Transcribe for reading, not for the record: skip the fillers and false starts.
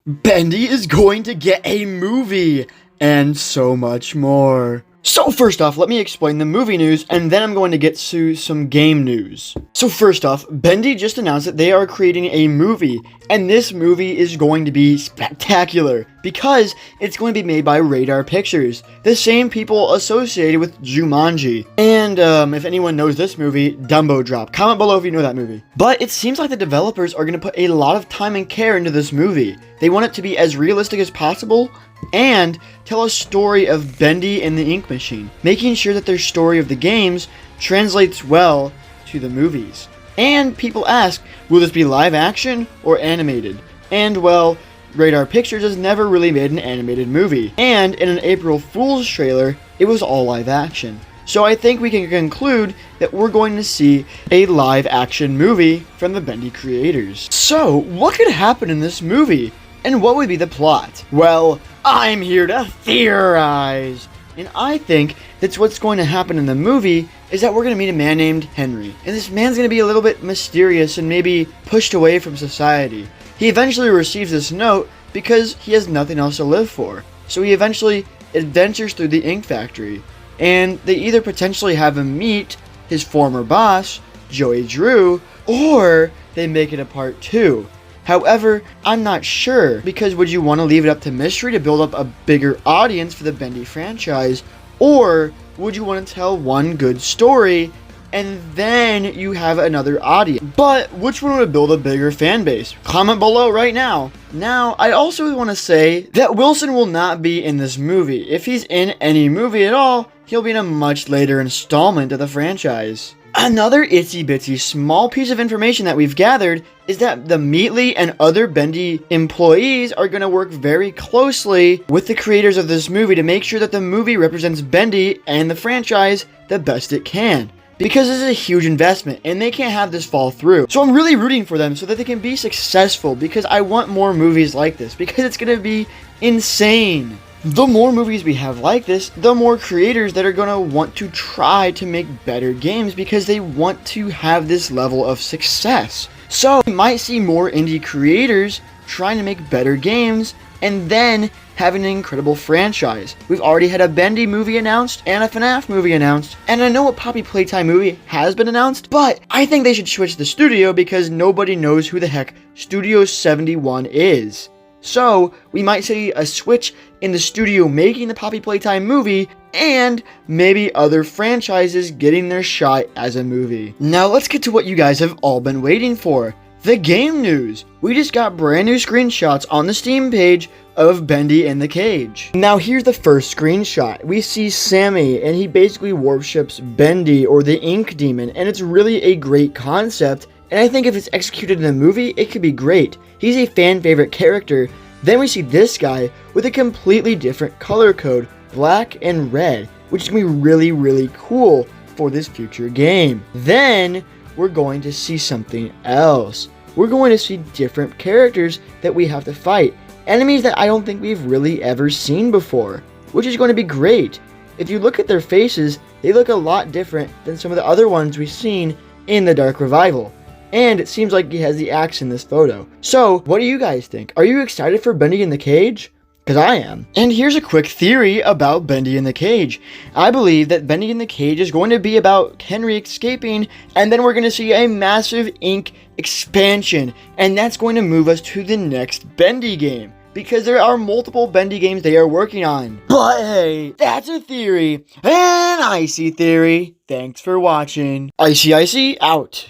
Bendy is going to get a movie, and so much more. So first off, let me explain the movie news, and then I'm going to get to some game news. So first off, Bendy just announced that they are creating a movie, and this movie is going to be spectacular, because it's going to be made by Radar Pictures, the same people associated with Jumanji. And if anyone knows this movie, Dumbo Drop. Comment below if you know that movie. But it seems like the developers are going to put a lot of time and care into this movie. They want it to be as realistic as possible, and tell a story of Bendy and the Ink Machine, making sure that their story of the games translates well to the movies. And people ask, will this be live action or animated? And well, Radar Pictures has never really made an animated movie, and in an April Fool's trailer, it was all live action. So I think we can conclude that we're going to see a live action movie from the Bendy creators. So, what could happen in this movie? And what would be the plot? Well, I'm here to theorize. And I think that's what's going to happen in the movie is that we're going to meet a man named Henry. And this man's going to be a little bit mysterious and maybe pushed away from society. He eventually receives this note because he has nothing else to live for. So he eventually adventures through the ink factory. And they either potentially have him meet his former boss, Joey Drew, or they make it a part 2. However, I'm not sure, because would you want to leave it up to mystery to build up a bigger audience for the Bendy franchise, or would you want to tell one good story and then you have another audience? But which one would build a bigger fan base? Comment below right now. Now, I also want to say that Wilson will not be in this movie. If he's in any movie at all, he'll be in a much later installment of the franchise. Another itsy bitsy small piece of information that we've gathered is that the Meatly and other Bendy employees are going to work very closely with the creators of this movie to make sure that the movie represents Bendy and the franchise the best it can. Because this is a huge investment and they can't have this fall through. So I'm really rooting for them so that they can be successful, because I want more movies like this, because it's going to be insane. The more movies we have like this, the more creators that are going to want to try to make better games because they want to have this level of success. So we might see more indie creators trying to make better games and then having an incredible franchise. We've already had a Bendy movie announced and a FNAF movie announced, and I know a Poppy Playtime movie has been announced, but I think they should switch the studio because nobody knows who the heck Studio 71 is. So, we might see a switch in the studio making the Poppy Playtime movie, and maybe other franchises getting their shot as a movie. Now let's get to what you guys have all been waiting for. The game news! We just got brand new screenshots on the Steam page of Bendy in the Cage. Now here's the first screenshot. We see Sammy, and he basically worships Bendy, or the Ink Demon, and it's really a great concept. And I think if it's executed in a movie, it could be great. He's a fan favorite character. Then we see this guy with a completely different color code, black and red, which is going to be really, really cool for this future game. Then we're going to see something else. We're going to see different characters that we have to fight. Enemies that I don't think we've really ever seen before, which is going to be great. If you look at their faces, they look a lot different than some of the other ones we've seen in the Dark Revival. And it seems like he has the axe in this photo. So, what do you guys think? Are you excited for Bendy in the Cage? Because I am. And here's a quick theory about Bendy in the Cage. I believe that Bendy in the Cage is going to be about Henry escaping, and then we're going to see a massive ink expansion. And that's going to move us to the next Bendy game, because there are multiple Bendy games they are working on. But hey, that's a theory. An icy theory. Thanks for watching. Icy out.